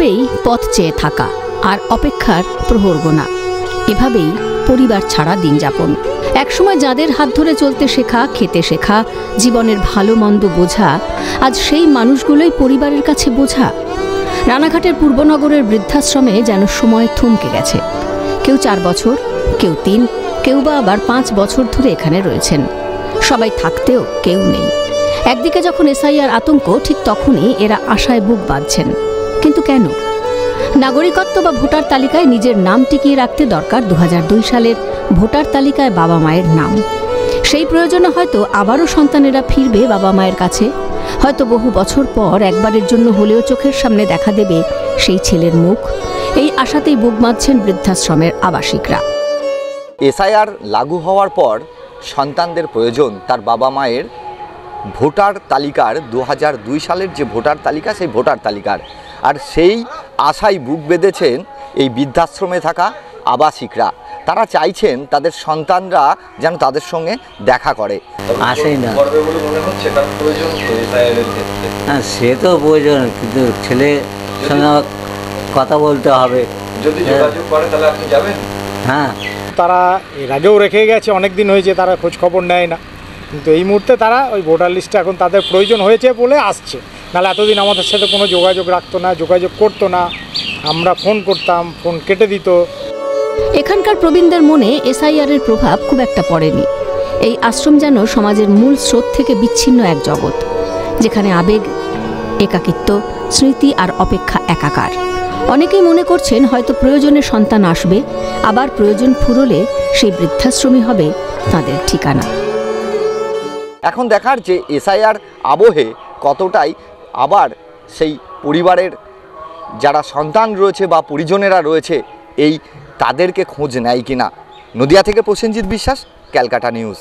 একেবারেই পথ চেয়ে থাকা আর অপেক্ষার প্রহর গোনা, এভাবেই পরিবার ছাড়া দিন যাপন। একসময় যাদের হাত ধরে চলতে শেখা, খেতে শেখা, জীবনের ভালো মন্দ বোঝা, আজ সেই মানুষগুলোই পরিবারের কাছে বোঝা। রানাঘাটের পূর্বনগরের বৃদ্ধাশ্রমে যেন সময় থমকে গেছে। কেউ 4 বছর, কেউ 3, কেউ বা আবার 5 বছর ধরে এখানে রয়েছেন। সবাই থাকতেও কেউ নেই। একদিকে যখন এসআইআর আতঙ্ক, ঠিক তখনই এরা আশায় বুক বাঁধছেন। কিন্তু কেন? নাগরিকত্ব বা ভোটার তালিকায় নিজের নাম টিকিয়ে রাখতে দরকার 2002 সালের ভোটার তালিকায় বাবা মায়ের নাম। সেই প্রয়োজনে হয়তো আবারও সন্তানেরা ফিরবে বাবা মায়ের কাছে। হয়তো বহু বছর পর একবারের জন্য হলেও চোখের সামনে দেখা দেবে সেই ছেলের মুখ। এই আশাতেই বুক বাঁধছেন বৃদ্ধাশ্রমের আবাসিকরা। এসআইআর লাগু হওয়ার পর সন্তানদের প্রয়োজন তার বাবা মায়ের ভোটার তালিকার, 2002 সালের যে ভোটার তালিকা, সেই ভোটার তালিকার। আর সেই আশায় বুক বেঁধেছেন এই বৃদ্ধাশ্রমে থাকা আবাসিকরা। তারা চাইছেন তাদের সন্তানরা যেন তাদের সঙ্গে দেখা করে। আসেই না, হ্যাঁ সে তো প্রয়োজন, কিন্তু ছেলের সঙ্গে কথা বলতে হবে। যদি যোগাযোগ করে তাহলে আপনি যাবেন? হ্যাঁ, তারা এর আগেও রেখে গেছে, অনেক দিন হয়েছে, তারা খোঁজ খবর নেয় না। কিন্তু এই মুহূর্তে তারা ওই ভোটার লিস্টে এখন তাদের প্রয়োজন হয়েছে বলে আসছে। নাহলে এতদিন আমাদের সাথে কোনো যোগাযোগ রাখতো না, যোগাযোগ করতো না। আমরা ফোন করতাম, ফোন কেটে দিত। এখানকার প্রবীণদের মনে এসআইআরের প্রভাব খুব একটা পড়েনি। এই আশ্রম যেন সমাজের মূল স্রোত থেকে বিচ্ছিন্ন এক জগৎ, যেখানে আবেগ, একাকিত্ব, স্মৃতি আর অপেক্ষা একাকার। অনেকেই মনে করছেন হয়তো প্রয়োজনে সন্তান আসবে, আবার প্রয়োজন ফুরলে সেই বৃদ্ধাশ্রমই হবে তাদের ঠিকানা। এখন দেখার যে এসআইআর আবহে কতটাই আবার সেই পরিবারের যারা সন্তান রয়েছে বা পরিজনেরা রয়েছে তাদেরকে খোঁজ নেয় কিনা। নদিয়া থেকে প্রসেনজিৎ বিশ্বাস, ক্যালকাটা নিউজ।